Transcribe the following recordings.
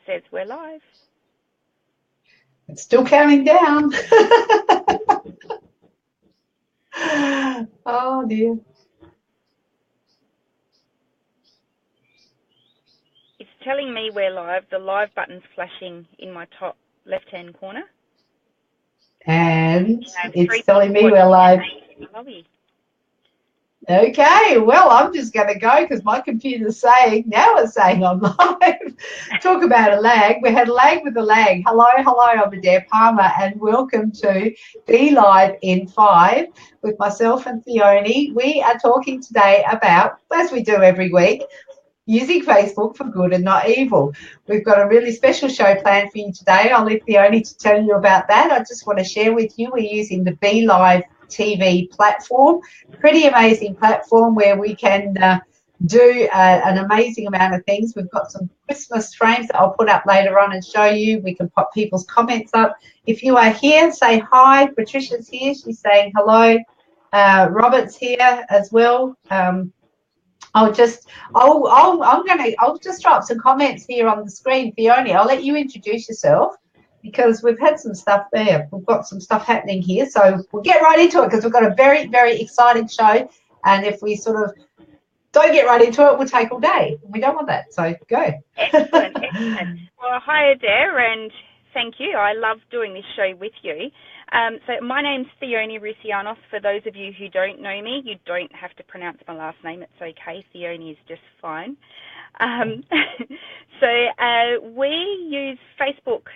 says we're live. It's still counting down. Oh, dear. It's telling me we're live. The live button's flashing in my top left-hand corner. And it's telling me we're live. Okay, well, I'm just going to go because my computer's saying, now it's saying I'm live. Talk about a lag. We had a lag with a lag. Hello, I'm Adair Palmer, and welcome to Be Live in 5 with myself and Theone. We are talking today about, as we do every week, using Facebook for good and not evil. We've got a really special show planned for you today. I'll leave Theone to tell you about that. I just want to share with you, we're using the Be Live TV platform, pretty amazing platform where we can do an amazing amount of things. We've got some Christmas frames that I'll put up later on and show you. We can pop people's comments up. If you are here, say hi. Patricia's here. She's saying hello. Robert's here as well. I'll just drop some comments here on the screen. Fiona, I'll let you introduce yourself because we've had some stuff there. We've got some stuff happening here, so we'll get right into it because we've got a very, very exciting show. And if we sort of don't get right into it, we'll take all day. We don't want that, so go. Excellent, excellent. Well, hi there, and thank you. I love doing this show with you. So my name's Theone Rusianos. For those of you who don't know me, you don't have to pronounce my last name. It's okay. Theone is just fine. We use Facebook.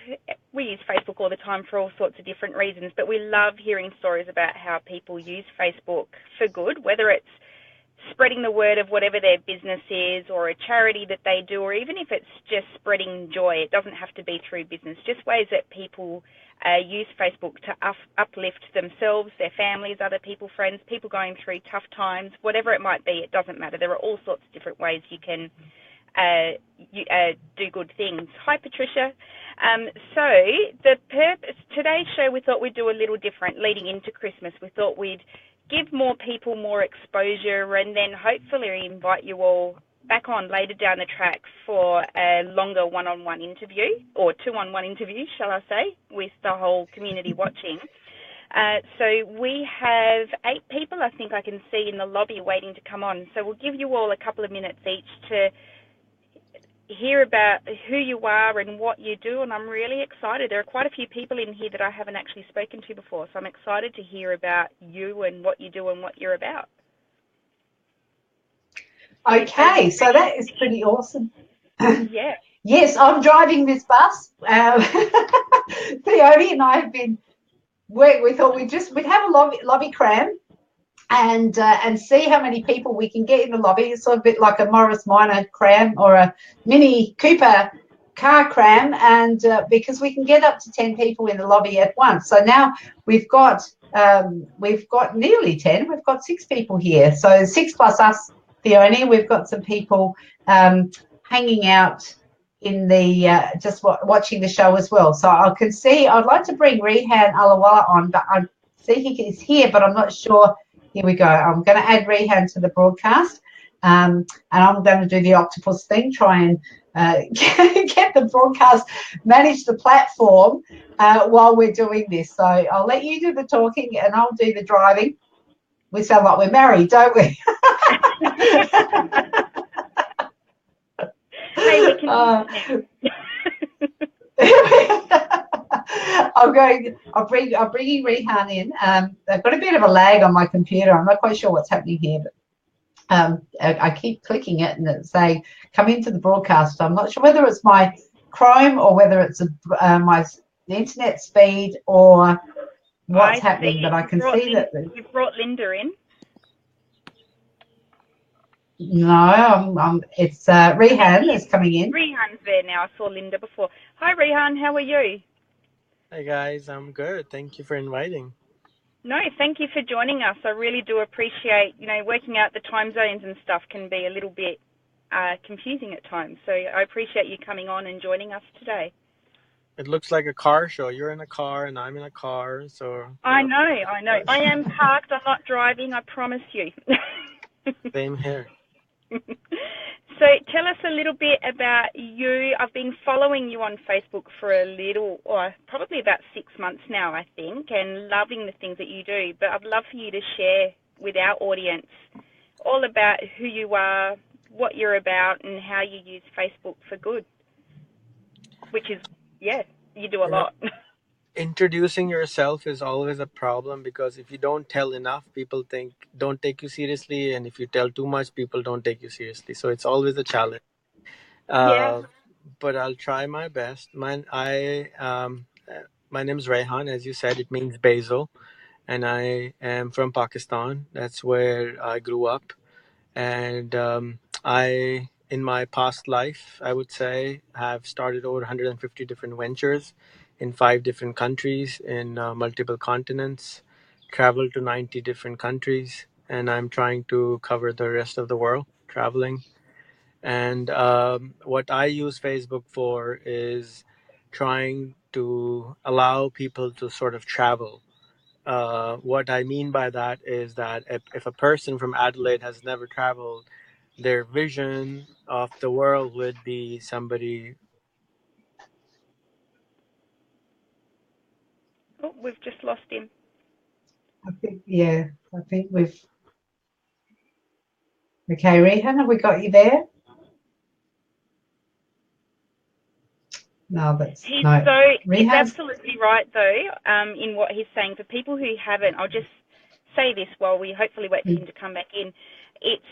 We use Facebook all the time for all sorts of different reasons, but we love hearing stories about how people use Facebook for good, whether it's spreading the word of whatever their business is or a charity that they do, or even if it's just spreading joy. It doesn't have to be through business, just ways that people use Facebook to uplift themselves, their families, other people, friends, people going through tough times, whatever it might be. It doesn't matter. There are all sorts of different ways you can do good things. Hi, Patricia. So the purpose today's show, we thought we'd do a little different leading into Christmas. We thought we'd give more people more exposure and then hopefully invite you all back on later down the track for a longer one-on-one interview, or two-on-one interview, shall I say, with the whole community watching. So we have 8 people, I think I can see, in the lobby waiting to come on. So we'll give you all a couple of minutes each to hear about who you are and what you do, and I'm really excited. There are quite a few people in here that I haven't actually spoken to before, so I'm excited to hear about you and what you do and what you're about. Okay, so that is pretty awesome. Yeah. Yes, I'm driving this bus. Theone and I have been we thought we'd have a lobby cram and see how many people we can get in the lobby. It's sort of a bit like a Morris Minor cram or a Mini Cooper car cram, and because we can get up to 10 people in the lobby at once. So now we've got nearly 10. We've got 6 people here. So 6 plus us, Theone. We've got some people hanging out in the just watching the show as well. So I can see I'd like to bring Rehan Allahwala on, but I see he is here, but I'm not sure. Here we go. I'm going to add Rehan to the broadcast, and I'm going to do the octopus thing, try and get the broadcast, manage the platform while we're doing this. So I'll let you do the talking and I'll do the driving. We sound like we're married, don't we? Hey, we can I'm bringing Rehan in. I've got a bit of a lag on my computer. I'm not quite sure what's happening here, but I keep clicking it and it's saying come into the broadcast. I'm not sure whether it's my Chrome or whether it's my internet speed or what's happening, but I can see that you've brought Linda in. No, it's Rehan is coming in. Rehan's there now. I saw Linda before. Hi, Rehan. How are you? Hi, guys. I'm good. Thank you for inviting. No, thank you for joining us. I really do appreciate, working out the time zones and stuff can be a little bit confusing at times. So I appreciate you coming on and joining us today. It looks like a car show. You're in a car and I'm in a car. So I know. I am parked. I'm not driving. I promise you. Same here. So tell us a little bit about you. I've been following you on Facebook for a little, or probably about 6 months now, I think, and loving the things that you do. But I'd love for you to share with our audience all about who you are, what you're about, and how you use Facebook for good, which is, yeah, you do a You know, lot. introducing yourself is always a problem because if you don't tell enough, people don't take you seriously, and if you tell too much, people don't take you seriously. So it's always a challenge. Yeah. Uh, but I'll try my best. My name's Rehan, as you said. It means basil, and I am from Pakistan. That's where I grew up. And in my past life, I would say, have started over 150 different ventures in 5 different countries in multiple continents, traveled to 90 different countries, and I'm trying to cover the rest of the world traveling. And what I use Facebook for is trying to allow people to sort of travel. What I mean by that is that if a person from Adelaide has never traveled, their vision of the world would be somebody. Oh, we've just lost him. I think we've. Okay, Rehan, have we got you there? No, He's Rehan's. absolutely right though, in what he's saying. For people who haven't, I'll just say this while we hopefully wait for him to come back in. It's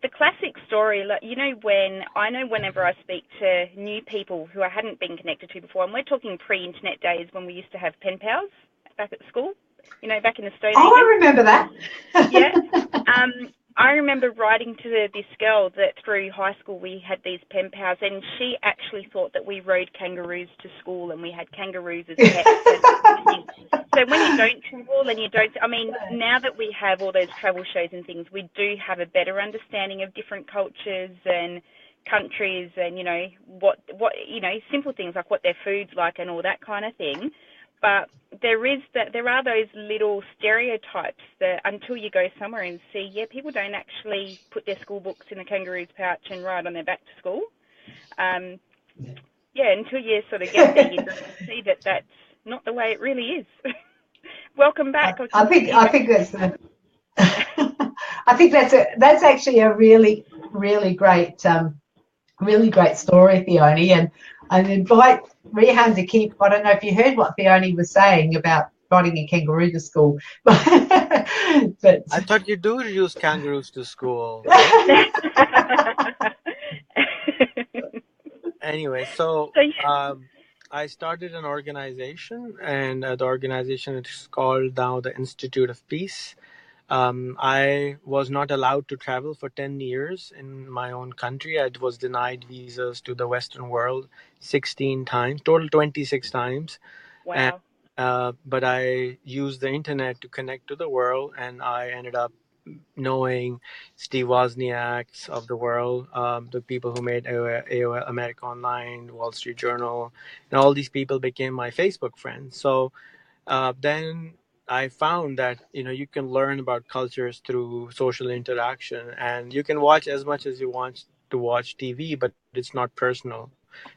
the classic story, like, whenever I speak to new people who I hadn't been connected to before, and we're talking pre-internet days when we used to have pen pals back at school, back in the Stone Ages. Oh, I remember that. Yeah. I remember writing to this girl that through high school we had these pen pals, and she actually thought that we rode kangaroos to school and we had kangaroos as pets. So when you don't travel and now that we have all those travel shows and things, we do have a better understanding of different cultures and countries and, simple things like what their food's like and all that kind of thing. But there are those little stereotypes that until you go somewhere and see, people don't actually put their school books in a kangaroo's pouch and ride on their back to school. Until you sort of get there, you don't see that that's not the way it really is. Welcome back. I think that's I think that's actually a really, really great story, Theoni, and I invite Rehan to keep. I don't know if you heard what Theoni was saying about riding a kangaroo to school, but I thought you do use kangaroos to school. Anyway, so I started an organization, and the organization is called now the Institute of Peace. I was not allowed to travel for 10 years in my own country. I was denied visas to the Western world 16 times, total 26 times. Wow. And, but I used the internet to connect to the world, and I ended up knowing Steve Wozniaks of the world, the people who made AOL, America Online, Wall Street Journal, and all these people became my Facebook friends. So then I found that you can learn about cultures through social interaction, and you can watch as much as you want to watch TV, but it's not personal.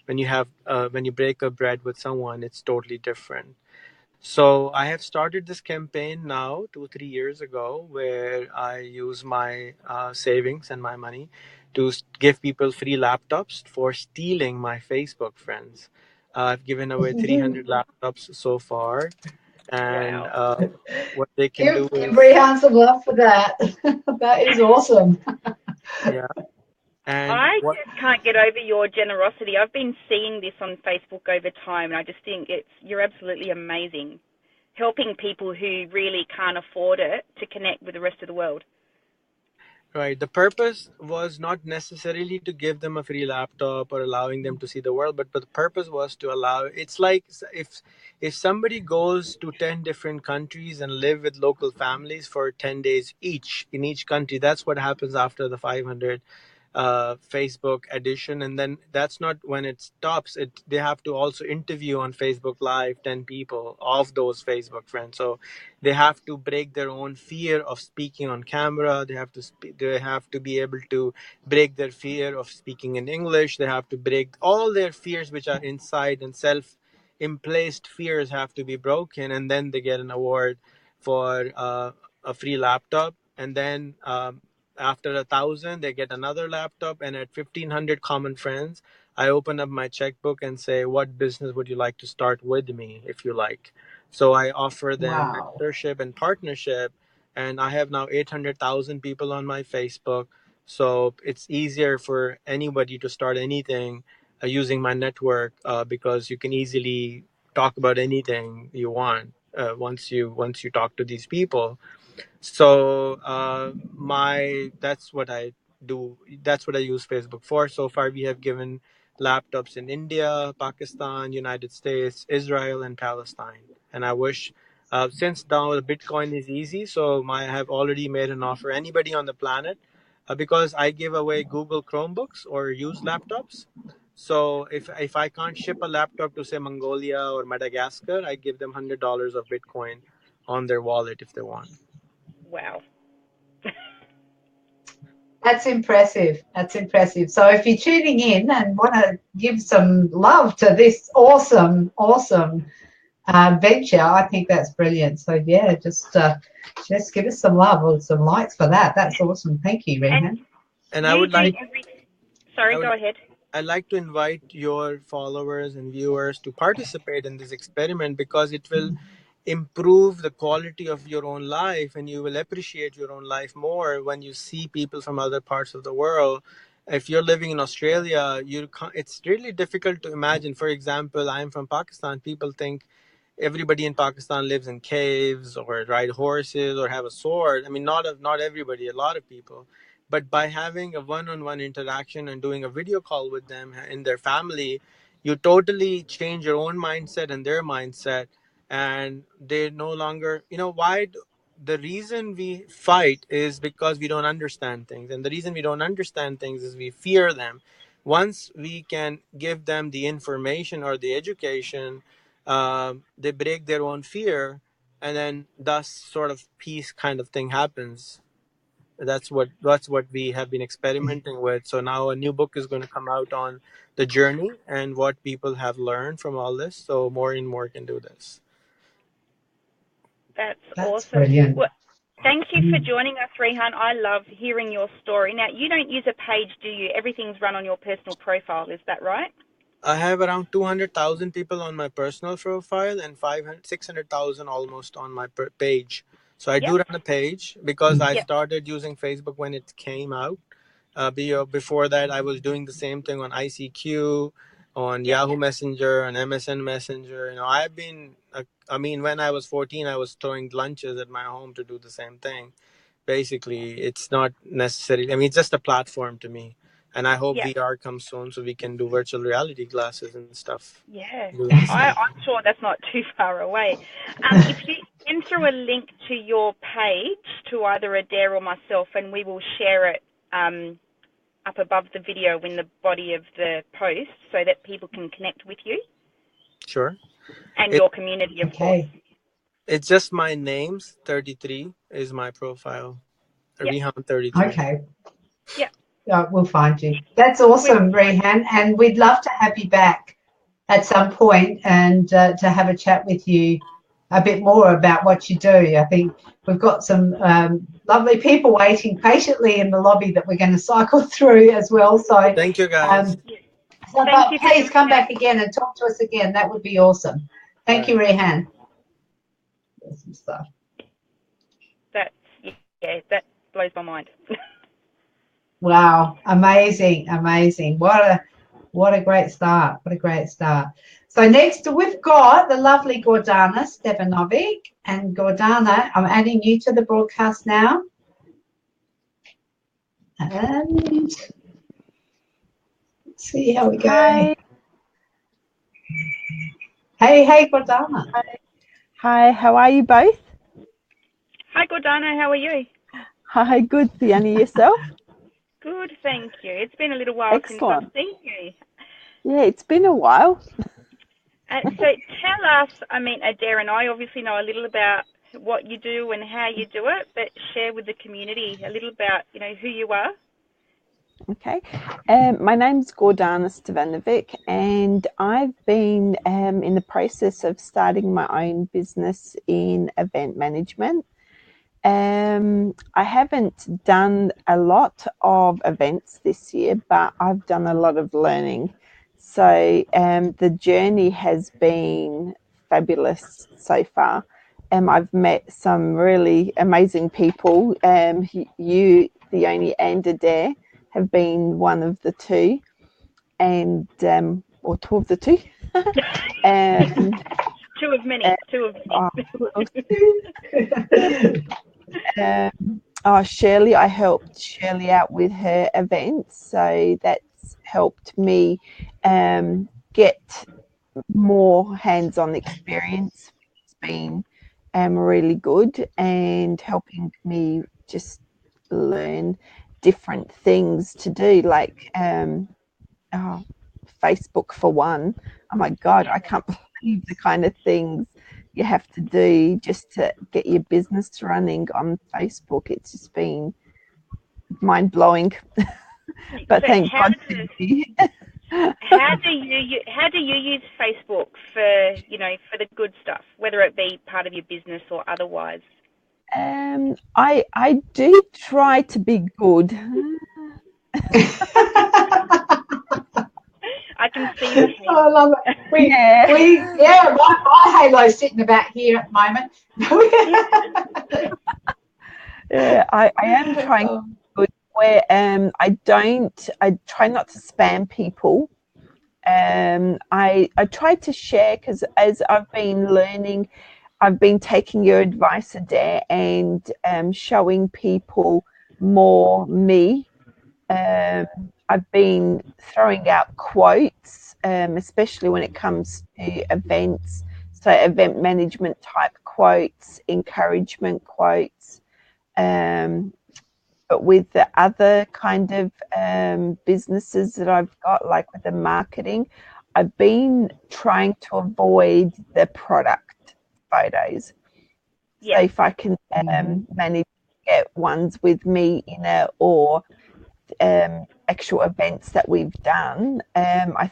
When you break a bread with someone, it's totally different. So I have started this campaign now 2-3 years ago, where I use my savings and my money to give people free laptops for stealing my Facebook friends. I've given away 300 laptops so far, and Wow. what they can give do is, Rehan some love for that. That is awesome. yeah. And I what just can't get over your generosity. I've been seeing this on Facebook over time, and I just think you're absolutely amazing, helping people who really can't afford it to connect with the rest of the world. Right. The purpose was not necessarily to give them a free laptop or allowing them to see the world, but the purpose was to allow. It's like if somebody goes to 10 different countries and live with local families for 10 days each in each country, that's what happens after the 500 Facebook edition, and then that's not when it stops. They have to also interview on Facebook Live 10 people of those Facebook friends. So they have to break their own fear of speaking on camera. They have to be able to break their fear of speaking in English. They have to break all their fears which are inside, and self implaced fears have to be broken, and then they get an award for a free laptop. And then after 1,000 they get another laptop, and at 1,500 common friends, I open up my checkbook and say, what business would you like to start with me, if you like? So I offer them Wow. mentorship and partnership, and I have now 800,000 people on my Facebook. So it's easier for anybody to start anything using my network, because you can easily talk about anything you want once you talk to these people. So my that's what I do. That's what I use Facebook for. So far, we have given laptops in India, Pakistan, United States, Israel, and Palestine. And I wish, since now the Bitcoin is easy, so I have already made an offer anybody on the planet, because I give away Google Chromebooks or used laptops. So if I can't ship a laptop to say Mongolia or Madagascar, I give them $100 of Bitcoin on their wallet if they want. Wow. That's impressive. That's impressive. So if you're tuning in and want to give some love to this awesome venture, I think that's brilliant. So yeah, just give us some love or some likes for that. That's awesome. Thank you, Rehan. And I You would do like Sorry, I would go ahead. I'd like to invite your followers and viewers to participate in this experiment, because it will improve the quality of your own life, and you will appreciate your own life more when you see people from other parts of the world. If you're living in Australia, it's really difficult to imagine. For example, I'm from Pakistan. People think everybody in Pakistan lives in caves or ride horses or have a sword. I mean, not everybody, a lot of people. But by having a one-on-one interaction and doing a video call with them in their family, you totally change your own mindset and their mindset, and they no longer, the reason we fight is because we don't understand things, and the reason we don't understand things is we fear them. Once we can give them the information or the education, they break their own fear, and then thus sort of peace kind of thing happens. That's what we have been experimenting with. So now a new book is going to come out on the journey and what people have learned from all this, so more and more can do this. That's That's awesome. brilliant. Well, thank you for joining us, Rehan. I love hearing your story. Now, you don't use a page, do you? Everything's run on your personal profile. Is that right? I have around 200,000 people on my personal profile and 600,000 almost on my page. So I Yep. do run a page because I Yep. started using Facebook when it came out. Before that, I was doing the same thing on ICQ, on Yep. Yahoo Messenger, and MSN Messenger. I've been, when I was 14, I was throwing lunches at my home to do the same thing. Basically, it's not necessary. It's just a platform to me. And I hope Yep. VR comes soon so we can do virtual reality glasses and stuff. Yeah. Doing the same. I'm sure that's not too far away. If you enter a link to your page to either Adair or myself, and we will share it up above the video in the body of the post so that people can connect with you Sure. and It, your community, of course. it's just my name's 33 is my profile. Yep. Rehan 33. Okay. Yep. Yeah, we'll find you. That's awesome, Rehan, and we'd love to have you back at some point and to have a chat with you a bit more about what you do. I think we've got some lovely people waiting patiently in the lobby that we're going to cycle through as well. So, Thank you, guys. Thank you for please come joining back again and talk to us again. That would be awesome. Thank you, Rehan. Awesome stuff. That blows my mind. Wow, amazing. What a great start. What a great start. So next we've got the lovely Gordana Stevanovic. And Gordana, I'm adding you to the broadcast now. And let's see how we go. Hi. Hey, Gordana. Hi, how are you both? Hi, Gordana, how are you? Hi, good, Sienna, yourself? Good, thank you. It's been a little while since I've Excellent. seen you. Yeah, it's been a while. So tell us, I mean, Adair and I obviously know a little about what you do and how you do it, but share with the community a little about, who you are. Okay. My name's Gordana Stevanovic, and I've been in the process of starting my own business in event management. I haven't done a lot of events this year, but I've done a lot of learning. So the journey has been fabulous so far. I've met some really amazing people. You, Leonie and Adair, have been one of the two, and or two of the two. Two of many. Two of many. Shirley, I helped Shirley out with her events, so that's helped me get more hands-on experience. It's been really good and helping me just learn different things to do, like Facebook for one. Oh my God, I can't believe the kind of things you have to do just to get your business running on Facebook. It's just been mind blowing. But so thank God for you. How do you use Facebook for for the good stuff, whether it be part of your business or otherwise? I do try to be good. I can see the halo. I love it. My halo's sitting about here at the moment. Yeah, I am trying to be good where I try not to spam people. I try to share, because as I've been learning, I've been taking your advice, Adair, and showing people more me. I've been throwing out quotes, especially when it comes to events. So event management type quotes, encouragement quotes. But with the other kind of businesses that I've got, like with the marketing, I've been trying to avoid the product photos. Yeah. So if I can manage to get ones with me in it, or actual events that we've done, I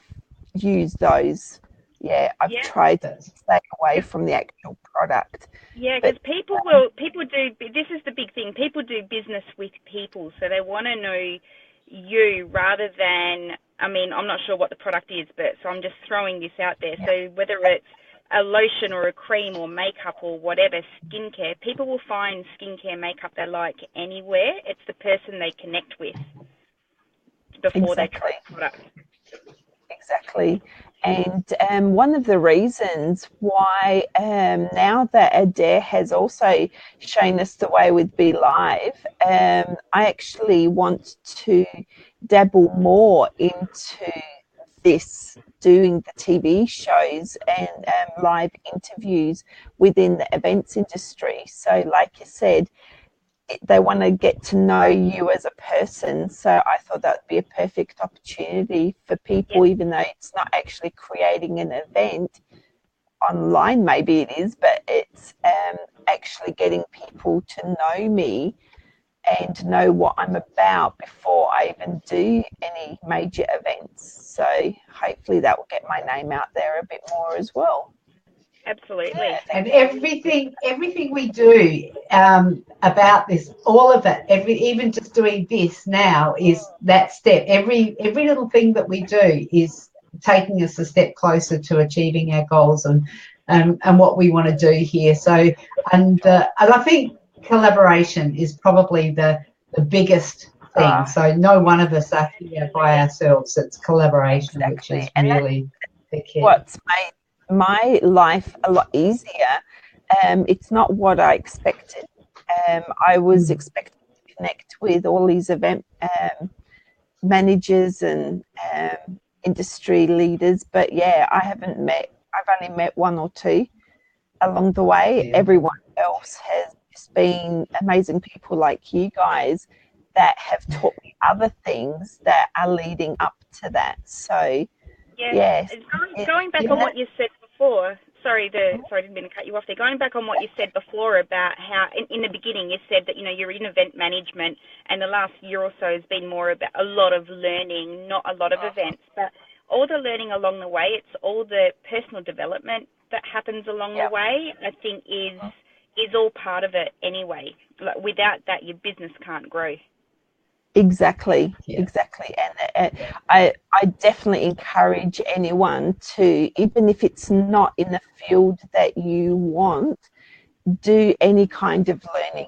use those. Yeah, I've tried to stay away from the actual product. Yeah, because people do. This is the big thing. People do business with people, so they want to know you rather than. I mean, I'm not sure what the product is, but so I'm just throwing this out there. So whether it's a lotion or a cream or makeup or whatever, skincare, people will find skincare makeup they like anywhere. It's the person they connect with before they try the product. Exactly. And one of the reasons why now that Adair has also shown us the way with Be Live, I actually want to dabble more into this, doing the TV shows and live interviews within the events industry. So like you said, they want to get to know you as a person. So I thought that would be a perfect opportunity for people, even though it's not actually creating an event online, maybe it is, but it's actually getting people to know me and know what I'm about before I even do any major events. So hopefully that will get my name out there a bit more as well. Absolutely. Yeah. And everything we do about this, all of it, even just doing this now is that step. Every little thing that we do is taking us a step closer to achieving our goals and what we want to do here. So, and I think collaboration is probably the biggest thing. So no one of us are here by ourselves. It's collaboration, which is really the key. What's made my life a lot easier. It's not what I expected. I was expecting to connect with all these event managers and industry leaders, but yeah, I've only met one or two along the way. Everyone else has just been amazing people like you guys, that have taught me other things that are leading up to that. So, yes. Going back on what you said before, sorry, I didn't mean to cut you off there. Going back on what you said before about how, in the beginning, you said that, you're in event management, and the last year or so has been more about a lot of learning, not a lot of events, but all the learning along the way. It's all the personal development that happens along the way, I think is all part of it anyway. Like, without that, your business can't grow. Exactly. And I definitely encourage anyone to, even if it's not in the field that you want, do any kind of learning,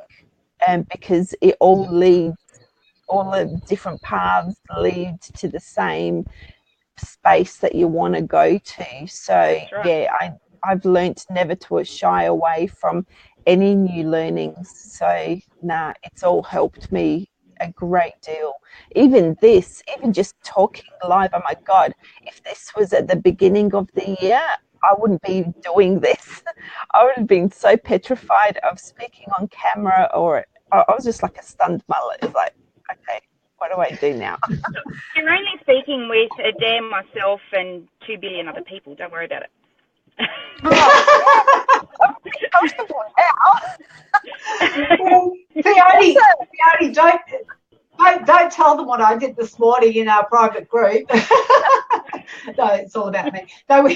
because it all leads, all the different paths lead to the same space that you want to go to. So right. I've learnt never to shy away from any new learnings. So it's all helped me a great deal. Even just talking live, oh my God, if this was at the beginning of the year, I wouldn't be doing this. I would have been so petrified of speaking on camera, or I was just like a stunned mullet. It's like, okay, what do I do now? You're only speaking with Adair, myself, and 2 billion other people. Don't worry about it. I'm pretty comfortable now. Peony, don't tell them what I did this morning in our private group. No, it's all about me. No,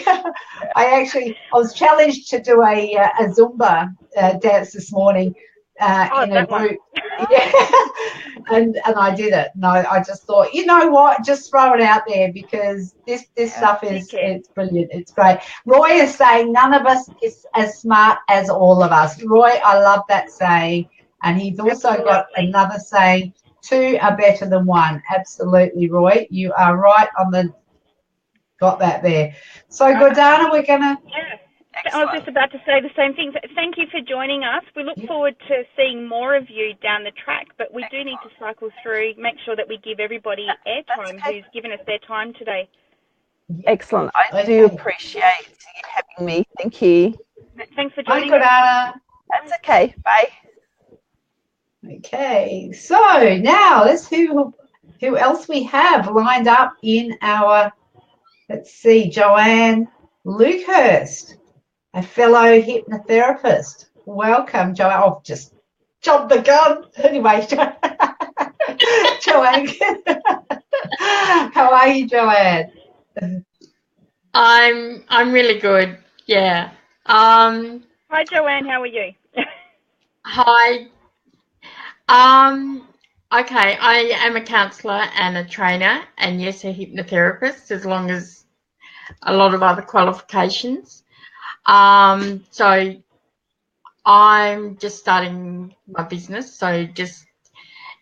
I was challenged to do a Zumba dance this morning in a group. Yeah. and I did it. And I just thought, you know what, just throw it out there, because this stuff it's brilliant. It's great. Roy is saying none of us is as smart as all of us. Roy, I love that saying. And he's also got another saying, 2 are better than 1. Absolutely, Roy. You are right got that there. So, Gordana, we're going to... Yeah. I was just about to say the same thing. Thank you for joining us. We look forward to seeing more of you down the track, but we do need to cycle through, make sure that we give everybody airtime who's given us their time today. Excellent. I do appreciate you having me. Thank you. Thanks for joining us. Gordana. That's okay. Bye. Okay, so now let's see who else we have lined up in our, let's see, Joanne Lukehurst, a fellow hypnotherapist. Welcome, Joanne. I've just jumped the gun. Anyway, Joanne, how are you, Joanne? I'm really good. Yeah. Hi, Joanne. How are you? Hi. Okay, I am a counsellor and a trainer, and yes, a hypnotherapist, as long as a lot of other qualifications. So I'm just starting my business. So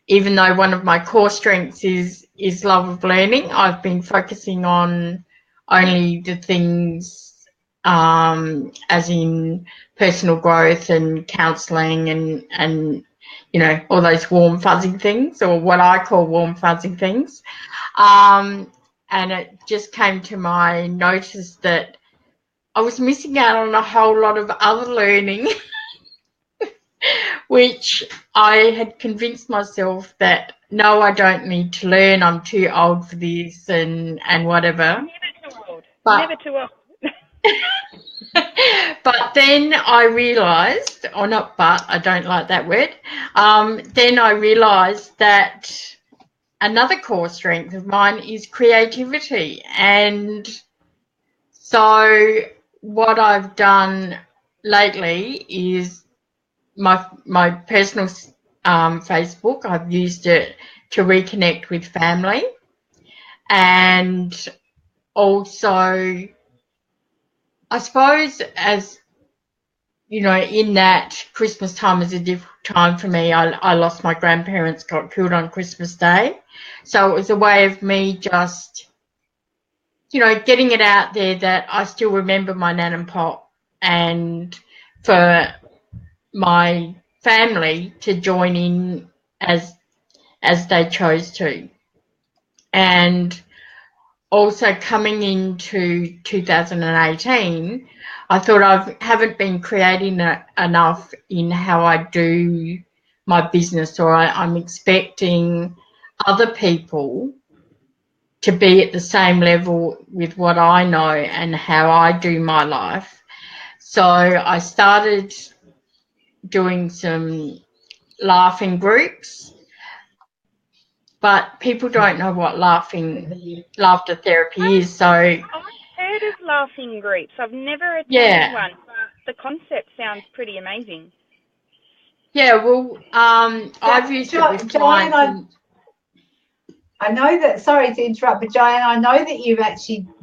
even though one of my core strengths is love of learning, I've been focusing on only the things as in personal growth and counselling and all those warm fuzzy things, or what I call warm fuzzy things. And it just came to my notice that I was missing out on a whole lot of other learning, which I had convinced myself that, no, I don't need to learn. I'm too old for this and whatever. Never too old. Never too old. But then I realised, I don't like that word. Then I realised that another core strength of mine is creativity. And so what I've done lately is my personal Facebook, I've used it to reconnect with family, and also, I suppose, as in that Christmas time is a difficult time for me. I lost my grandparents, got killed on Christmas Day. So it was a way of me just, getting it out there that I still remember my nan and pop, and for my family to join in as they chose to. And also coming into 2018, I thought I haven't been creating enough in how I do my business, or I'm expecting other people to be at the same level with what I know and how I do my life. So I started doing some laughing groups, but people don't know what laughter therapy is. So I've heard of laughing groups. I've never attended one, but the concept sounds pretty amazing. Yeah, well, I've used it with Joanne, clients. I know that, sorry to interrupt, but Joanne, I know that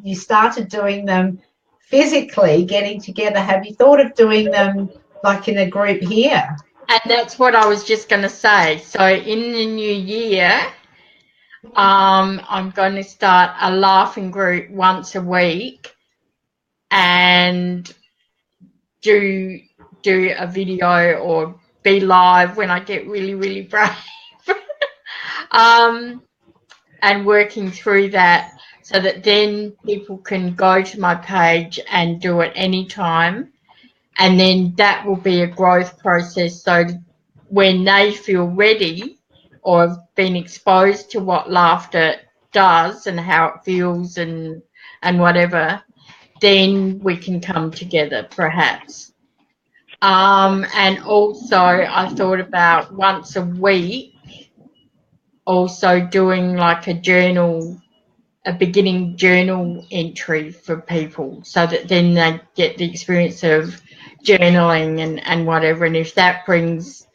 you started doing them physically, getting together. Have you thought of doing them like in a group here? And that's what I was just going to say. So in the new year, I'm going to start a laughing group once a week and do a video or be live when I get really, really brave. And working through that so that then people can go to my page and do it anytime. And then that will be a growth process. So when they feel ready or have been exposed to what laughter does and how it feels and whatever, then we can come together perhaps. And also I thought about once a week also doing like a beginning journal entry for people so that then they get the experience of journaling and whatever. And if that brings,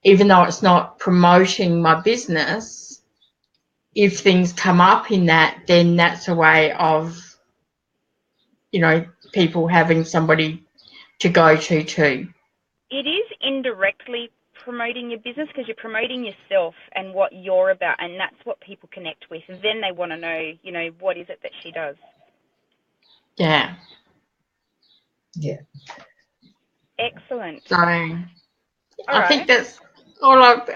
even though it's not promoting my business, if things come up in that, then that's a way of, people having somebody to go to too. It is indirectly promoting your business because you're promoting yourself and what you're about, and that's what people connect with. And then they want to know, what is it that she does. Yeah. Excellent. So I think that's all I've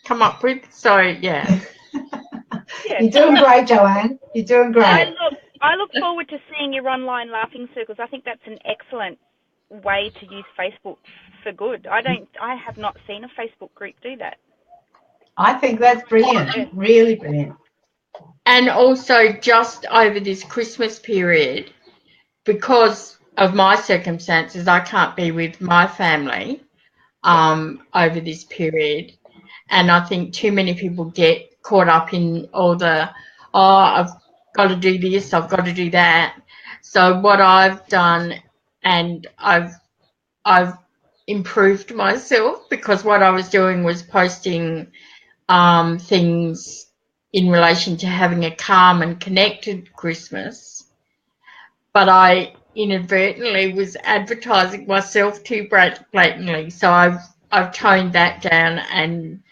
come up with. So yeah. You're doing great, Joanne. You're doing great. I look forward to seeing your online laughing circles. I think that's an excellent way to use Facebook for good. I have not seen a Facebook group do that. I think that's brilliant. Really brilliant. And also just over this Christmas period, because of my circumstances, I can't be with my family over this period. And I think too many people get caught up in all the, I've got to do this, I've got to do that. So what I've done, and I've improved myself, because what I was doing was posting things in relation to having a calm and connected Christmas. But I inadvertently was advertising myself too blatantly. So I've toned that down and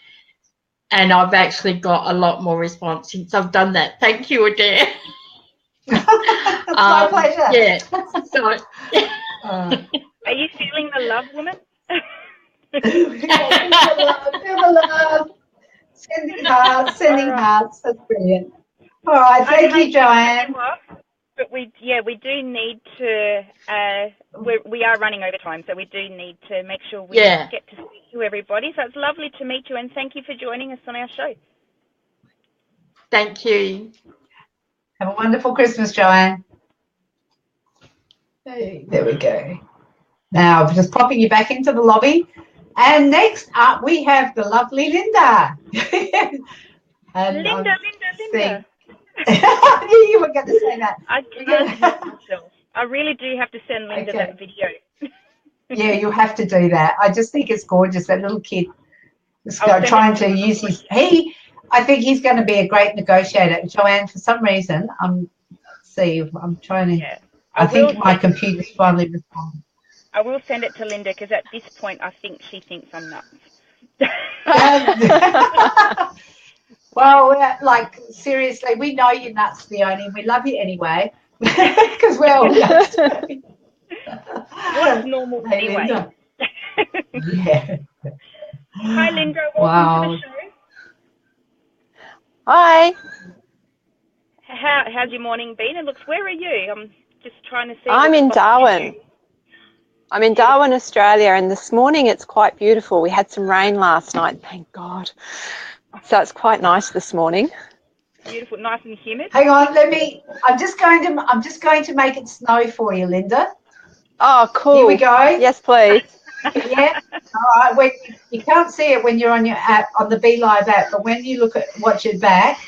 I've actually got a lot more response since I've done that. Thank you, Adair. It's my pleasure. Yeah. So, are you feeling the love, woman? Feel the love. Sending hearts. That's brilliant. All right, thank you, Joanne. But we do need to. We are running over time, so we do need to make sure we get to speak to everybody. So it's lovely to meet you, and thank you for joining us on our show. Thank you. Have a wonderful Christmas, Joanne. Hey, there we go. Now, just popping you back into the lobby. And next up, we have the lovely Linda. And Linda. I knew you were going to say that. I can't help myself. I really do have to send Linda that video. Yeah, you'll have to do that. I just think it's gorgeous, that little kid just trying to use his... I think he's going to be a great negotiator. Joanne, for some reason, I'm trying to... Yeah. I think my computer's finally responded. I will send it to Linda because at this point I think she thinks I'm nuts. Well, seriously, we know you're nuts, Fiona. We love you anyway because we're all nuts. What's normal anyway? Linda. Yeah. Hi, Linda. Welcome to the show. Hi. How's your morning been? It looks. Where are you? I'm just trying to see. I'm in Darwin. I'm in Darwin, Australia, and this morning it's quite beautiful. We had some rain last night, thank God. So it's quite nice this morning. Beautiful, nice and humid. Hang on, I'm just going to make it snow for you, Linda. Oh, cool. Here we go. Yes, please. Yeah. All right. You can't see it when you're on your app, on the Be Live app, but when you watch it back,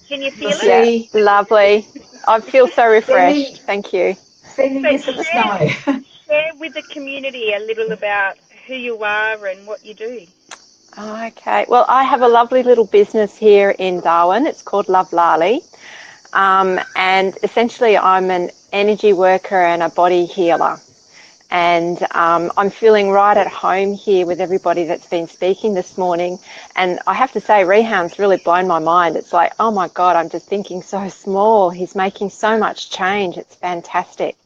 can you feel it? Yeah, lovely. I feel so refreshed. Thank you. Sending you some snow. Share with the community a little about who you are and what you do. Okay. Well, I have a lovely little business here in Darwin. It's called Lovlali. And essentially I'm an energy worker and a body healer. And I'm feeling right at home here with everybody that's been speaking this morning. And I have to say, Rehan's really blown my mind. It's like, oh my God, I'm just thinking so small. He's making so much change. It's fantastic.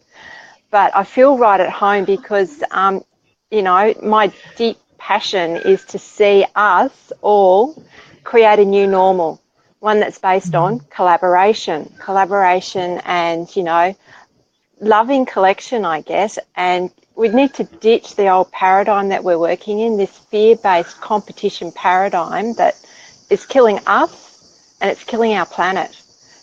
But I feel right at home because, my deep passion is to see us all create a new normal, one that's based on collaboration and, loving collection, I guess, and we need to ditch the old paradigm that we're working in, this fear-based competition paradigm that is killing us and it's killing our planet.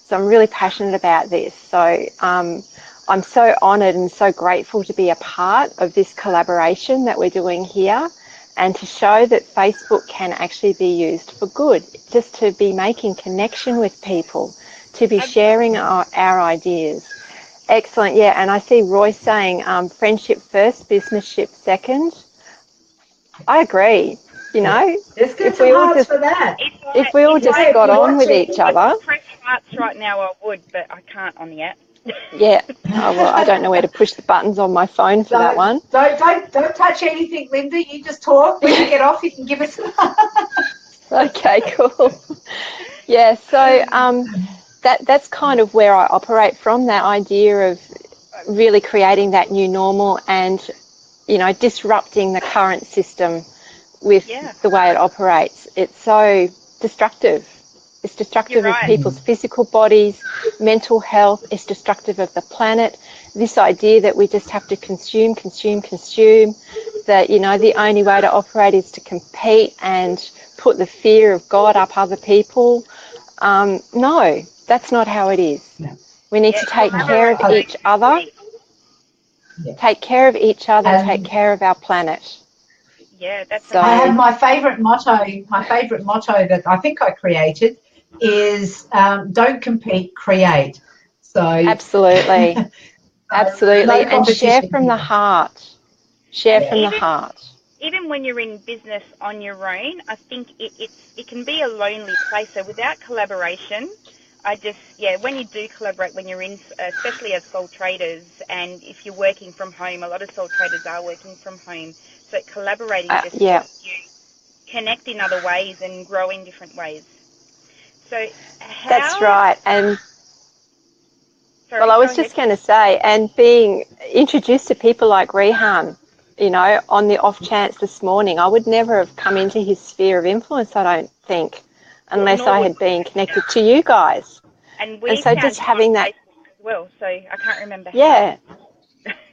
So I'm really passionate about this. So I'm so honoured and so grateful to be a part of this collaboration that we're doing here and to show that Facebook can actually be used for good, just to be making connection with people, to be sharing our ideas. Excellent, yeah, and I see Roy saying friendship first, businessship second. I agree. Let's get some hearts for that. If we all just got on with each other. Press hearts right now, I would, but I can't on the app. Yeah. Oh well, I don't know where to push the buttons on my phone for that one. Don't touch anything, Linda. You just talk. When you get off, you can give us. Okay, cool. Yeah. So that's kind of where I operate from, that idea of really creating that new normal and, disrupting the current system with the way it operates. It's so destructive. It's destructive of people's physical bodies, mental health. It's destructive of the planet. This idea that we just have to consume, that, the only way to operate is to compete and put the fear of God up other people. No, that's not how it is. No. We need to take care of each other, take care of each other, take care of our planet. Yeah, that's so. I have my favourite motto that I think I created is don't compete, create. So absolutely. Absolutely. And share from the heart. Share from the heart. Even when you're in business on your own, I think it can be a lonely place. So without collaboration, when you do collaborate, when you're in, especially as sole traders, and if you're working from home, a lot of sole traders are working from home. So collaborating just helps you connect in other ways and grow in different ways. So that's right. And I was just going to say, and being introduced to people like Rehan, on the off chance this morning, I would never have come into his sphere of influence, I don't think, unless I had been connected to you guys. And so just having that as well, so I can't remember. Yeah.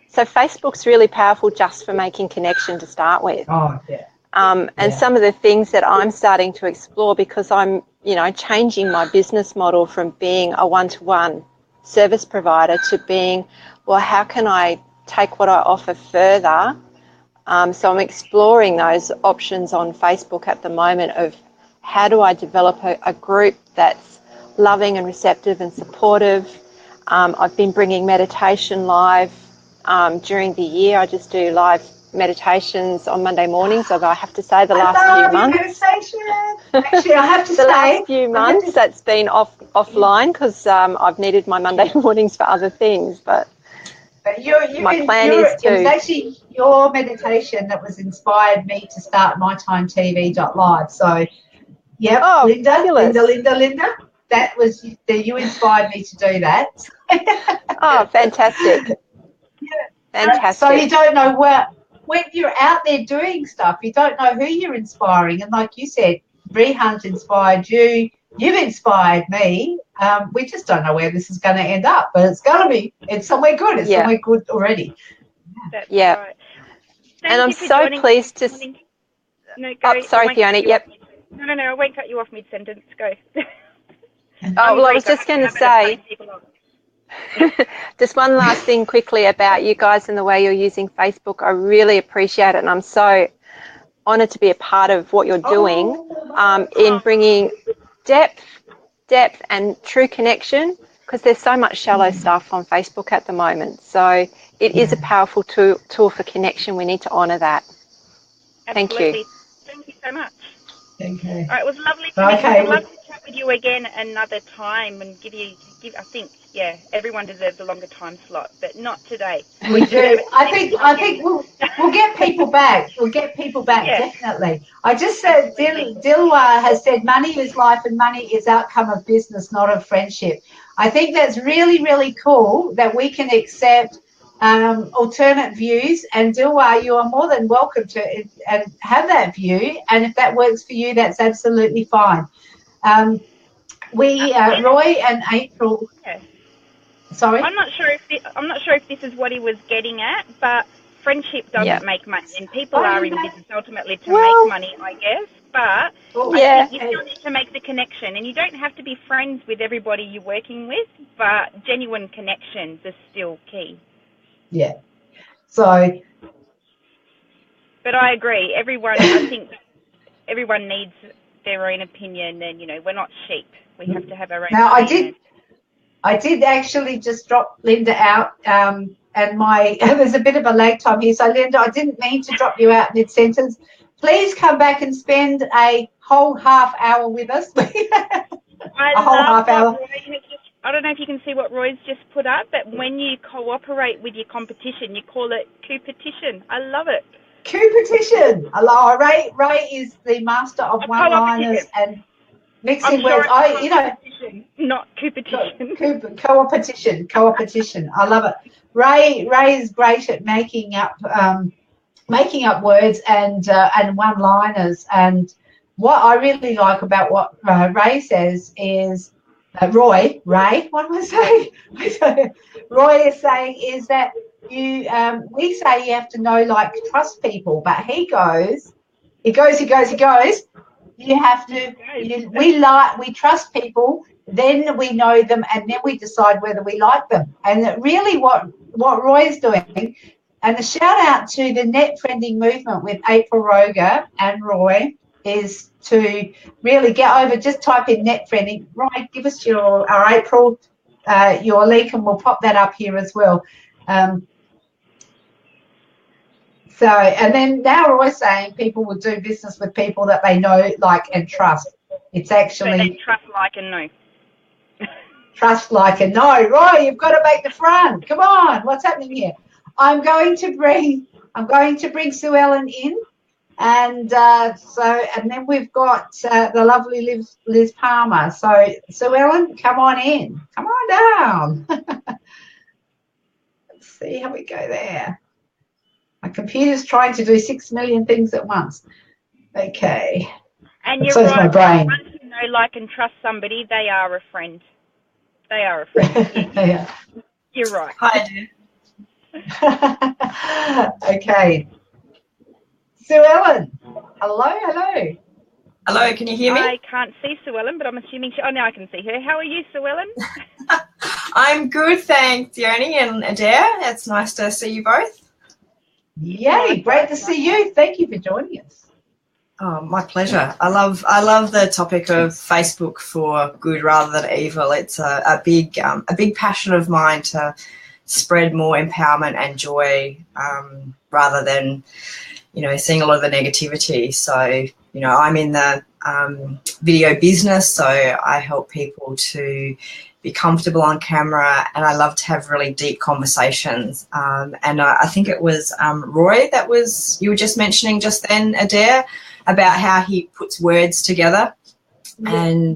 So Facebook's really powerful just for making connection to start with. Oh, yeah. And some of the things that I'm starting to explore, because I'm, changing my business model from being a one-to-one service provider to being, well, how can I take what I offer further? So I'm exploring those options on Facebook at the moment of how do I develop a group that's loving and receptive and supportive. I've been bringing meditation live during the year. I just do live meditations on Monday mornings, although I have to say the last few months. Meditation. Actually, I have to the last few months that's been offline because I've needed my Monday mornings for other things. But my plan is to. It was actually your meditation that was inspired me to start mytimetv.live. So, yep, Linda. That was you inspired me to do that. Oh, fantastic! Fantastic. So you don't know when you're out there doing stuff, you don't know who you're inspiring. And like you said, Rehan's inspired you. You've inspired me. We just don't know where this is going to end up, but it's going to be. It's somewhere good. It's somewhere good already. That's right. Thank I'm you for so joining pleased to. No, go. Oh, sorry, Fiona. Yep. No, I won't cut you off mid-sentence. Go. Oh, well, I was just going to say, just one last thing quickly about you guys and the way you're using Facebook. I really appreciate it, and I'm so honoured to be a part of what you're doing in bringing depth and true connection, because there's so much shallow stuff on Facebook at the moment. So it is a powerful tool for connection. We need to honour that. Absolutely. Thank you. Thank you so much. Okay. All right, it was lovely to meet you. I'd love to chat with you again another time and give I think, everyone deserves a longer time slot, but not today. We do. I think we'll get people back. We'll get people back, definitely. I just said, Dilwa has said, money is life and money is outcome of business, not of friendship. I think that's really, really cool that we can accept alternate views, and Dilwa, you are more than welcome to have that view, and if that works for you, that's absolutely fine. Roy and April. Sorry, I'm not sure if this is what he was getting at, but friendship doesn't make money, and people are in business ultimately to make money, I guess. But I think you still need to make the connection, and you don't have to be friends with everybody you're working with, but genuine connections are still key. Yeah. So. But I agree. I think everyone needs their own opinion, and we're not sheep. We have to have our own. Now, I did actually just drop Linda out, and there's a bit of a lag time here. So, Linda, I didn't mean to drop you out mid-sentence. Please come back and spend a whole half hour with us. Half hour. I don't know if you can see what Roy's just put up, but when you cooperate with your competition, you call it competition. I love it. Competition. Ray is the master of one-liners and mixing words. Not competition. Competition. I love it. Ray is great at making up words and one-liners. And what I really like about what Ray says is, Roy, what am I saying? Roy is saying is that we say you have to know, like, trust people, but he goes. You have to. We trust people, then we know them, and then we decide whether we like them. And really, what Roy's doing, and a shout out to the net friending movement with April Roger and Roy, is to really get over. Just type in net friending. Roy, give us your April your link, and we'll pop that up here as well. So, and then now Roy's saying people will do business with people that they know, like, and trust. It's actually... So they trust, like, and know. Trust, like, and know. Roy, you've got to make the front. Come on. What's happening here? I'm going to bring Sue Ellen in. And and then we've got the lovely Liz Palmer. So, Sue Ellen, come on in. Come on down. Let's see how we go there. My computer's trying to do 6 million things at once. Okay. And you're right. My brain. Once you know, like, and trust somebody, they are a friend. They are a friend. Yeah. You're right. Hi. Okay. Sue Ellen. Hello. Hello, can you hear me? I can't see Sue Ellen, but I'm assuming now I can see her. How are you, Sue Ellen? I'm good, thanks, Yoni and Adair. It's nice to see you both. Yay, great to see you. Thank you for joining us. Oh, my pleasure. I love the topic of Facebook for good rather than evil. It's a big passion of mine to spread more empowerment and joy rather than, seeing a lot of the negativity. So, I'm in the video business, so I help people to be comfortable on camera, and I love to have really deep conversations. And I think it was Roy you were just mentioning just then, Adair, about how he puts words together. Yeah.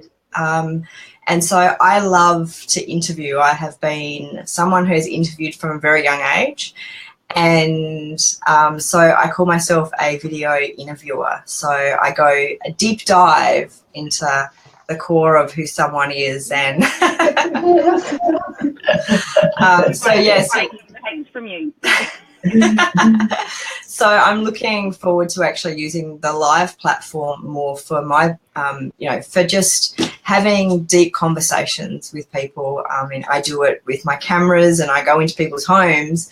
And so I love to interview. I have been someone who's interviewed from a very young age. And so I call myself a video interviewer. So I go a deep dive into the core of who someone is, and thanks from you. So I'm looking forward to actually using the live platform more for my, for just having deep conversations with people. I mean, I do it with my cameras and I go into people's homes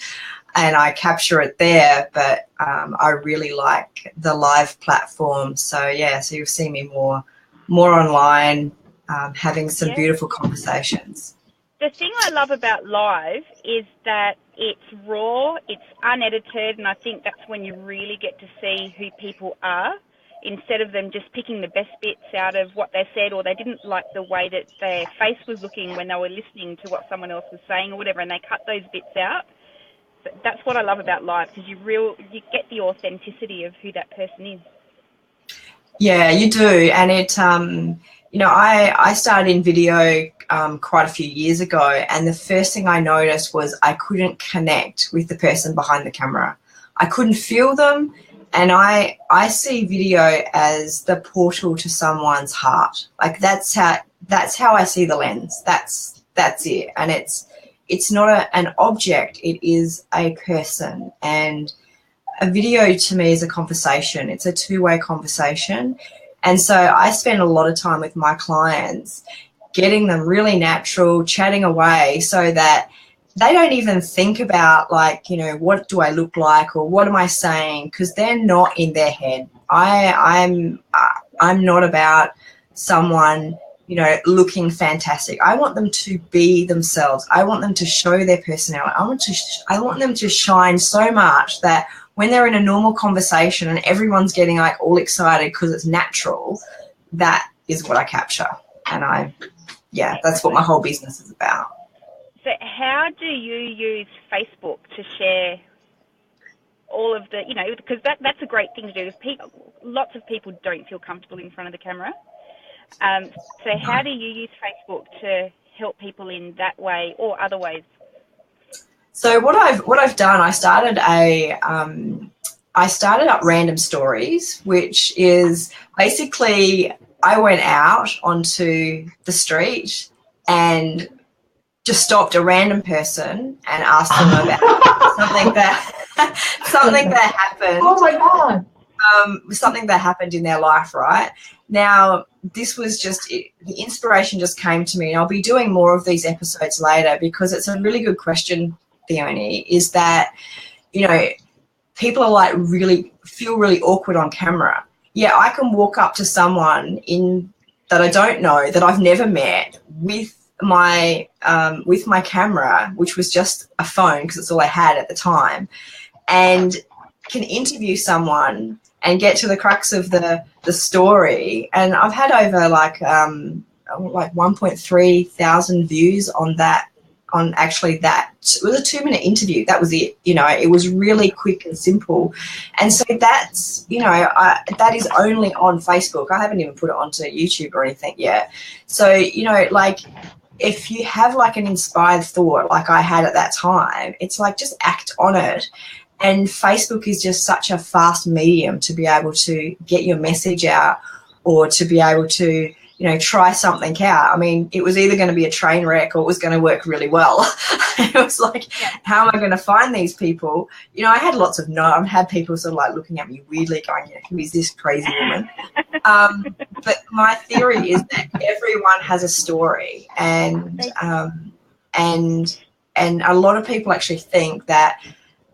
and I capture it there, but I really like the live platform. So yeah, so you'll see me more online, having some beautiful conversations. The thing I love about live is that it's raw, it's unedited, and I think that's when you really get to see who people are, instead of them just picking the best bits out of what they said, or they didn't like the way that their face was looking when they were listening to what someone else was saying or whatever, and they cut those bits out. So that's what I love about live, because you get the authenticity of who that person is. Yeah, you do, and it I started in video quite a few years ago, and the first thing I noticed was I couldn't connect with the person behind the camera. I couldn't feel them, and I see video as the portal to someone's heart. Like that's how I see the lens. That's it, and it's not an object. It is a person, and a video to me is a conversation. It's a two-way conversation. And so I spend a lot of time with my clients getting them really natural, chatting away, so that they don't even think about, like, what do I look like or what am I saying, because they're not in their head. I'm not about someone, looking fantastic. I want them to be themselves. I want them to show their personality. I want them to shine so much that when they're in a normal conversation and everyone's getting like all excited because it's natural, that is what I capture. And that's what my whole business is about. So how do you use Facebook to share all of the, because that's a great thing to do. Lots of people don't feel comfortable in front of the camera. So how do you use Facebook to help people in that way or other ways? So what I've done, I started up Random Stories, which is basically I went out onto the street and just stopped a random person and asked them about something that happened. Oh my God. Something that happened in their life, right? Now, this was the inspiration just came to me, and I'll be doing more of these episodes later because it's a really good question, Theone, is that, people are like feel really awkward on camera. Yeah, I can walk up to someone that I don't know, that I've never met, with my camera, which was just a phone because it's all I had at the time, and can interview someone and get to the crux of the story. And I've had over like 1.3 thousand views on that. On actually that, it was a 2-minute interview. That was it. It was really quick and simple. And so that's, that is only on Facebook. I haven't even put it onto YouTube or anything yet. So, like, if you have like an inspired thought like I had at that time, it's like just act on it. And Facebook is just such a fast medium to be able to get your message out, or to be able to, try something out. I mean, it was either going to be a train wreck or it was going to work really well. It was like, how am I going to find these people? I had lots of I've had people sort of like looking at me weirdly going, who is this crazy woman? But my theory is that everyone has a story, and a lot of people actually think that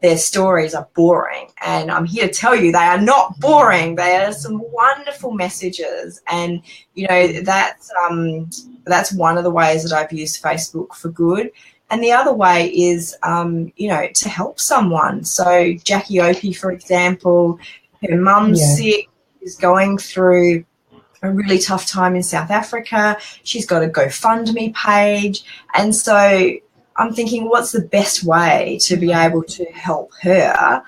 their stories are boring, and I'm here to tell you they are not boring. They are some wonderful messages, and that's one of the ways that I've used Facebook for good. And the other way is to help someone. So Jackie Opie, for example, her mum's sick, is going through a really tough time in South Africa. She's got a GoFundMe page, and so I'm thinking, what's the best way to be able to help her?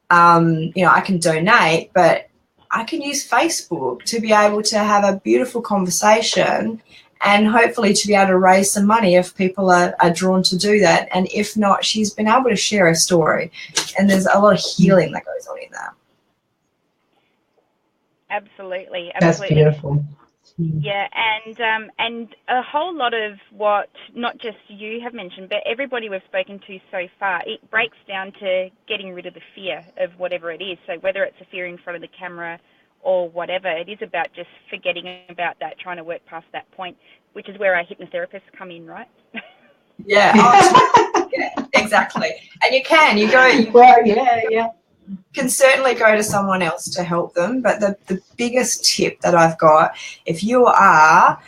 I can donate, but I can use Facebook to be able to have a beautiful conversation, and hopefully to be able to raise some money if people are drawn to do that. And if not, she's been able to share her story, and there's a lot of healing that goes on in that. Absolutely. That's beautiful. Yeah, and a whole lot of what not just you have mentioned, but everybody we've spoken to so far, it breaks down to getting rid of the fear of whatever it is. So whether it's a fear in front of the camera or whatever, it is about just forgetting about that, trying to work past that point, which is where our hypnotherapists come in, right? Yeah, oh, yeah, exactly. And you can certainly go to someone else to help them. But the biggest tip that I've got, if you're like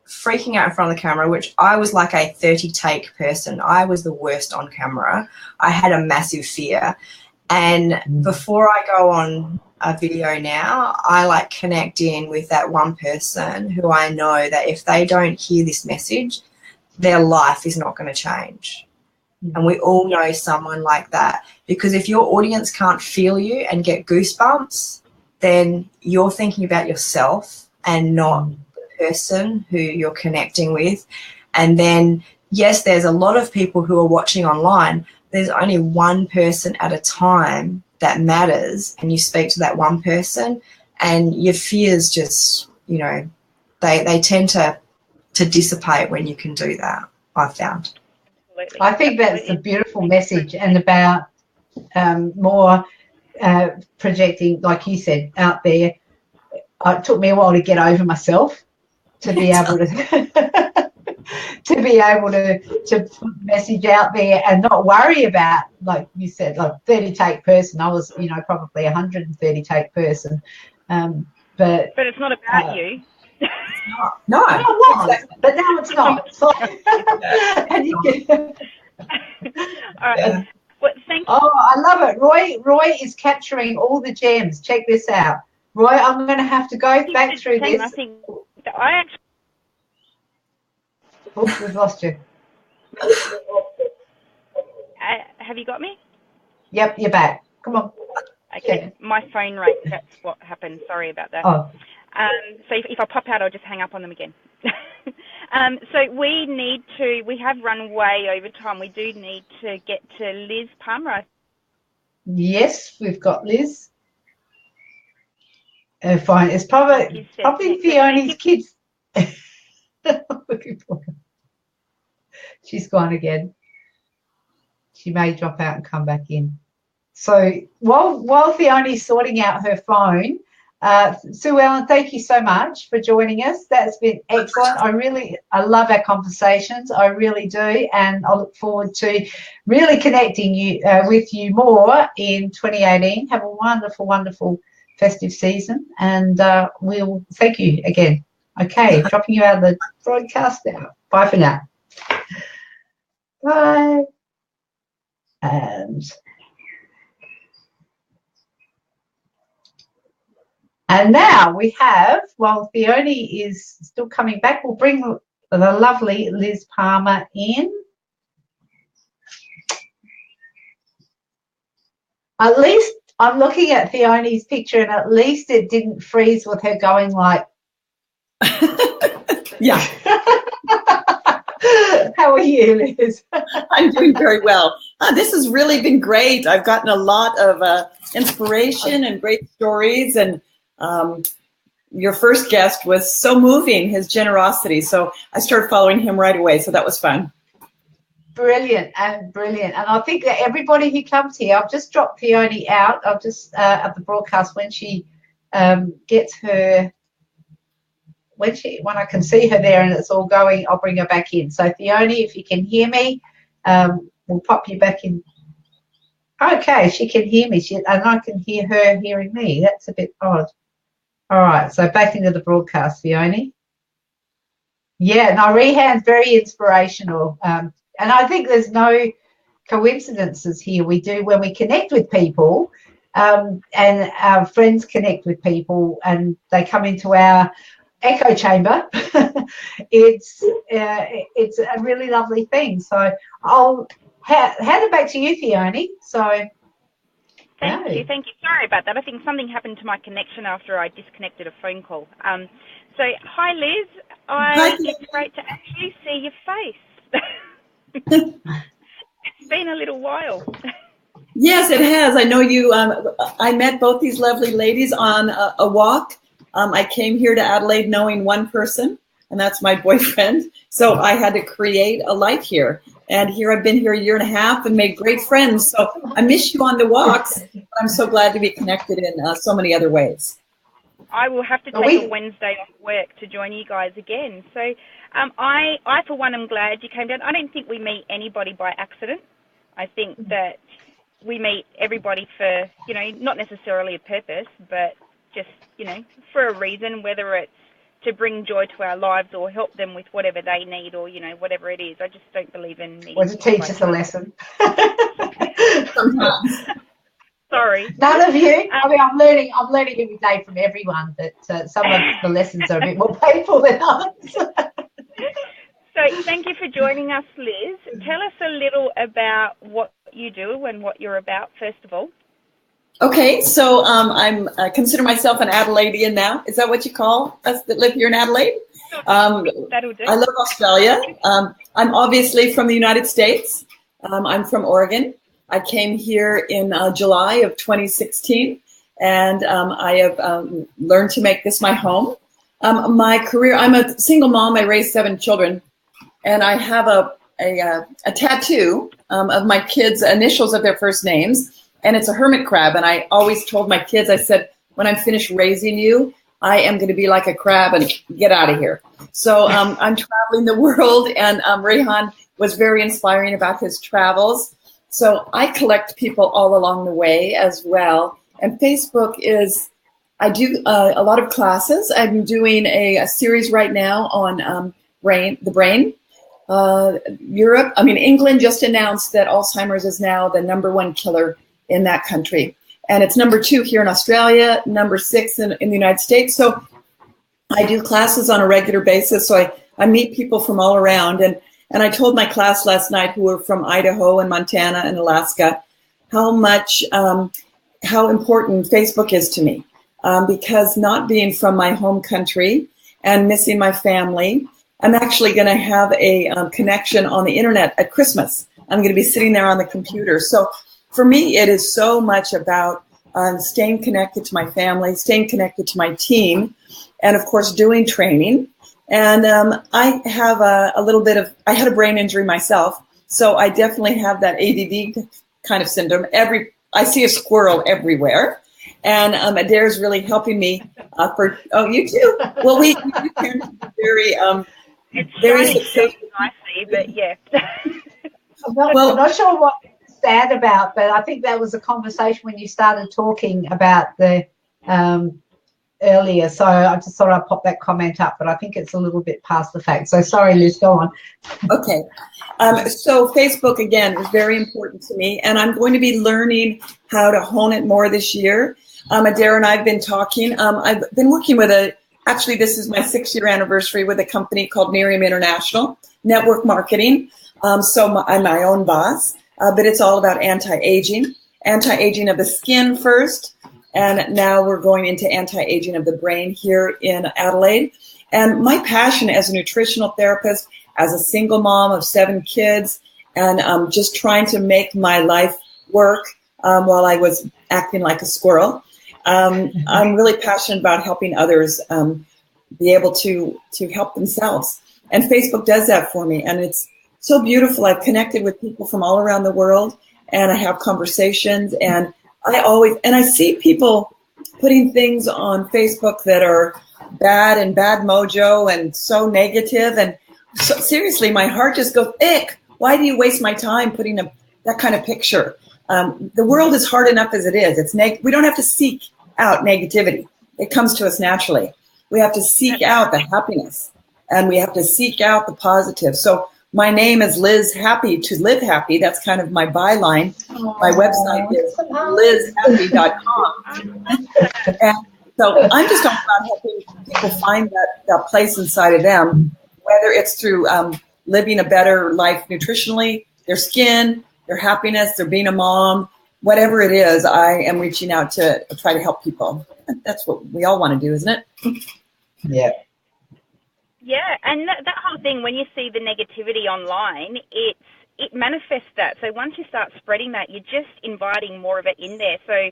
freaking out in front of the camera, which I was like a 30 take person, I was the worst on camera. I had a massive fear. And before I go on a video now, I like connect in with that one person who I know that if they don't hear this message, their life is not going to change. And we all know someone like that, because if your audience can't feel you and get goosebumps, then you're thinking about yourself and not the person who you're connecting with. And then, yes, there's a lot of people who are watching online. There's only one person at a time that matters, and you speak to that one person, and your fears just, they tend to dissipate when you can do that, I've found. I think that's a beautiful message, and about more projecting, like you said, out there. It took me a while to get over myself to be able to to put message out there and not worry about, like you said, like 30 take person. I was, probably 130 take person. But it's not about you. No, it was, but now it's not. So, and you can, all right. Well, thank you. Oh, I love it. Roy is capturing all the gems. Check this out. Roy, I'm going to have to go back through this. Oops, we've lost you. Have you got me? Yep, you're back. Come on. Okay, my phone rang. That's what happened. Sorry about that. Oh. So if I pop out, I'll just hang up on them again. So we have run way over time. We do need to get to Liz Palmer. Yes, we've got Liz. Fine. It's probably Fiona's kids. Looking for her. She's gone again. She may drop out and come back in. So while Fiona's sorting out her phone, Sue Ellen, thank you so much for joining us. That's been excellent. I love our conversations. I really do, and I look forward to really connecting with you more in 2018. Have a wonderful, wonderful festive season, and we'll thank you again. Okay, dropping you out of the broadcast now. Bye for now. Bye. And now we have, while Fiona is still coming back, we'll bring the lovely Liz Palmer in. At least I'm looking at Fiona's picture, and at least it didn't freeze with her going like. Yeah. How are you, Liz? I'm doing very well. This has really been great. I've gotten a lot of inspiration and great stories, and your first guest was so moving, his generosity. So I started following him right away. So that was fun. Brilliant. And I think that everybody who comes here, I've just dropped Fiona out. I'll just at the broadcast when she gets her. When I can see her there and it's all going, I'll bring her back in. So Fiona, if you can hear me, we'll pop you back in. Okay, she can hear me, and I can hear her hearing me. That's a bit odd. All right, so back into the broadcast, Fiona. Yeah, no, Rehan's very inspirational, and I think there's no coincidences here. We do when we connect with people, and our friends connect with people, and they come into our echo chamber. It's a really lovely thing. So I'll hand it back to you, Fiona. So thank you. Sorry about that. I think something happened to my connection after I disconnected a phone call. So hi, Liz. It's great to actually see your face. It's been a little while. Yes, it has. I know you. I met both these lovely ladies on a walk. I came here to Adelaide knowing one person, and that's my boyfriend. So I had to create a life here. And here I've been here a year and a half and made great friends. So I miss you on the walks, but I'm so glad to be connected in so many other ways. I will have to take a Wednesday off work to join you guys again. So I, for one, am glad you came down. I don't think we meet anybody by accident. I think that we meet everybody for, not necessarily a purpose, but just, for a reason, whether it's to bring joy to our lives or help them with whatever they need or, whatever it is. I just don't believe in meeting. Or to teach us a lesson. Sometimes. Sorry. None of you. I mean, I'm learning every day from everyone, but some of the lessons are a bit more painful than others. So thank you for joining us, Liz. Tell us a little about what you do and what you're about, first of all. Okay, so I consider myself an Adelaidean now. Is that what you call us that live here in Adelaide? That'll do. I love Australia. I'm obviously from the United States. I'm from Oregon. I came here in July of 2016, and I have learned to make this my home. My career, I'm a single mom. I raised 7 children, and I have a tattoo of my kids' initials of their first names, and it's a hermit crab. And I always told my kids, I said, when I'm finished raising you, I am going to be like a crab and get out of here. So I'm traveling the world, and Rehan was very inspiring about his travels. So I collect people all along the way as well. And Facebook is, I do a lot of classes. I'm doing a series right now on the brain. England just announced that Alzheimer's is now the #1 killer in that country. And it's #2 here in Australia, #6 in the United States. So I do classes on a regular basis. So I meet people from all around. And I told my class last night, who were from Idaho and Montana and Alaska, how important Facebook is to me. Because not being from my home country and missing my family, I'm actually going to have a connection on the internet at Christmas. I'm going to be sitting there on the computer. So for me, it is so much about staying connected to my family, staying connected to my team, and of course doing training. And I have I had a brain injury myself, so I definitely have that ADD kind of syndrome. I see a squirrel everywhere. And Adair is really helping me you too. Well, we can very, very successful. Nicely, but yeah. I'm not sure what it's sad about, but I think that was a conversation when you started talking about the earlier. So I just thought I'd pop that comment up, but I think it's a little bit past the fact. So sorry, Liz, go on. Okay. So Facebook, again, is very important to me, and I'm going to be learning how to hone it more this year. Adair and I have been talking. I've been working with actually this is my 6-year anniversary with a company called Miriam International, network marketing. So I'm my own boss, but it's all about anti-aging of the skin first. And now we're going into anti-aging of the brain here in Adelaide. And my passion as a nutritional therapist, as a single mom of 7 kids, and just trying to make my life work while I was acting like a squirrel. I'm really passionate about helping others be able to help themselves. And Facebook does that for me. And it's so beautiful. I've connected with people from all around the world, and I have conversations, and I see people putting things on Facebook that are bad and bad mojo and so negative. And so, seriously, my heart just goes, ick. Why do you waste my time putting that kind of picture? The world is hard enough as it is. We don't have to seek out negativity. It comes to us naturally. We have to seek out the happiness, and we have to seek out the positive. So my name is Liz Happy to Live Happy. That's kind of my byline. My website is lizhappy.com. And so I'm just all about helping people find that place inside of them, whether it's through living a better life nutritionally, their skin, their happiness, their being a mom, whatever it is. I am reaching out to try to help people. That's what we all want to do, isn't it? Yeah. Yeah, and that whole thing, when you see the negativity online, it manifests that. So once you start spreading that, you're just inviting more of it in there. So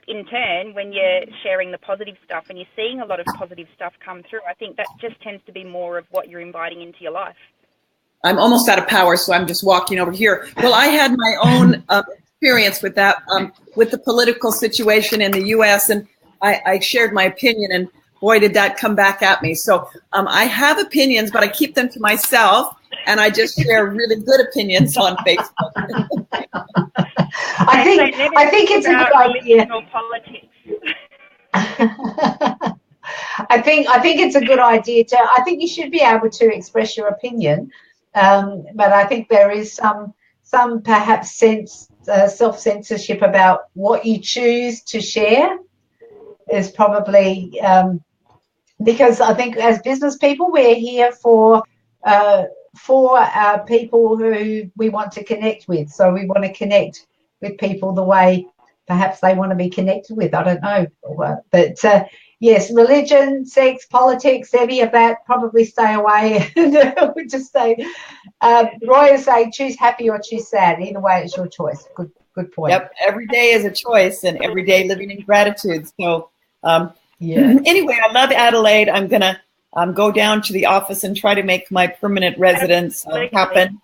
in turn, when you're sharing the positive stuff and you're seeing a lot of positive stuff come through, I think that just tends to be more of what you're inviting into your life. I'm almost out of power, so I'm just walking over here. Well, I had my own experience with that, with the political situation in the U.S., and I shared my opinion, and boy, did that come back at me. So I have opinions, but I keep them to myself, and I just share really good opinions on Facebook. I think it's a good idea. Politics. I think it's a good idea to. I think you should be able to express your opinion, but I think there is some perhaps self-censorship about what you choose to share. Is probably because I think as business people we're here for people who we want to connect with. So we want to connect with people the way perhaps they want to be connected with. I don't know, but yes, religion, sex, politics, any of that, probably stay away. We just say, Roy is saying, choose happy or choose sad. Either way, it's your choice. Good point. Yep, every day is a choice, and every day living in gratitude. So anyway, I love Adelaide. I'm gonna go down to the office and try to make my permanent residence happen,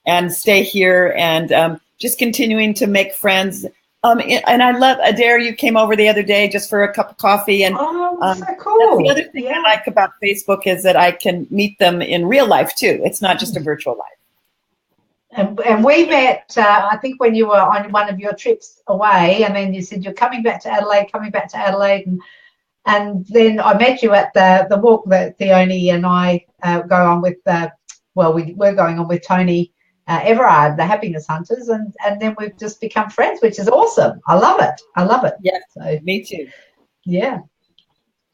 and stay here, and just continuing to make friends. And I love Adair. You came over the other day just for a cup of coffee, and so cool. That's the other thing I like about Facebook is that I can meet them in real life too. It's not just a virtual life. And we met, I think, when you were on one of your trips away, and then you said you're coming back to Adelaide, and then I met you at the walk that Theone and I go on with. We're going on with Tony Everard, the Happiness Hunters, and then we've just become friends, which is awesome. I love it. Yeah, so, me too. Yeah.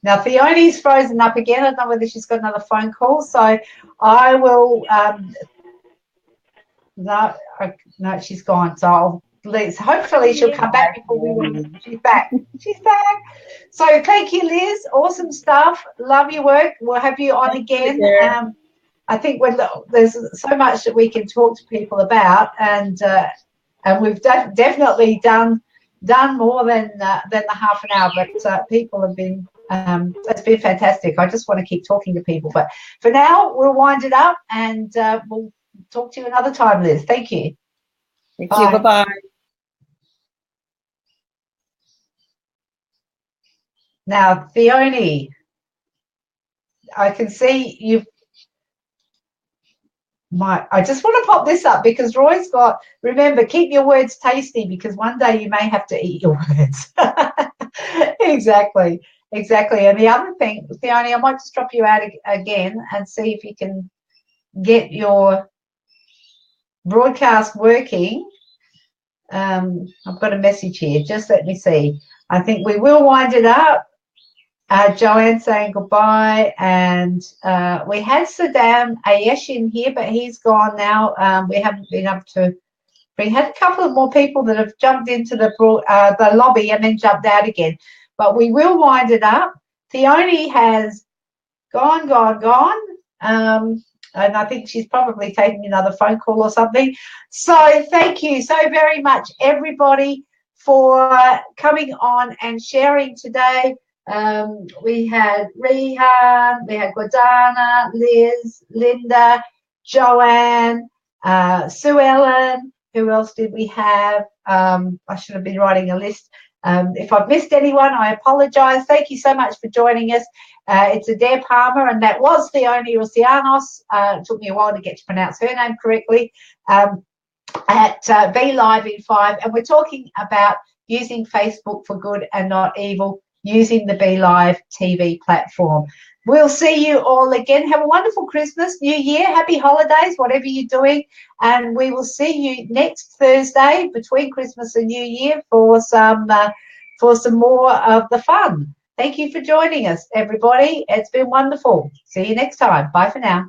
Now Theone's frozen up again. I don't know whether she's got another phone call, so I will. No, she's gone. So hopefully she'll come back before we want. She's back. So thank you, Liz. Awesome stuff. Love your work. We'll have you on again. I think there's so much that we can talk to people about, and we've definitely done more than the half an hour. But people have been. It's been fantastic. I just want to keep talking to people. But for now, we'll wind it up, and we'll talk to you another time, Liz. Thank you. Thank you. Bye-bye. Now, Theone, I can see I just want to pop this up because Roy's got, remember, keep your words tasty because one day you may have to eat your words. Exactly. And the other thing, Theone, I might just drop you out again and see if you can get your broadcast working. I've got a message here. Just let me see. I think we will wind it up. Joanne saying goodbye, and we had Saddam Ayesh in here, but he's gone now. We haven't been able to. We had a couple of more people that have jumped into the lobby and then jumped out again. But we will wind it up. Theone has gone. And I think she's probably taking another phone call or something. So thank you so very much, everybody, for coming on and sharing today. We had Rehan, we had Gordana, Liz, Linda, Joanne, Sue Ellen. Who else did we have? I should have been writing a list. If I've missed anyone, I apologise. Thank you so much for joining us. It's Adair Palmer, and that was Theone Oceanos. It took me a while to get to pronounce her name correctly. At Be Live in 5, and we're talking about using Facebook for good and not evil, using the Be Live TV platform. We'll see you all again. Have a wonderful Christmas, New Year, happy holidays, whatever you're doing, and we will see you next Thursday between Christmas and New Year for some more of the fun. Thank you for joining us, everybody. It's been wonderful. See you next time. Bye for now.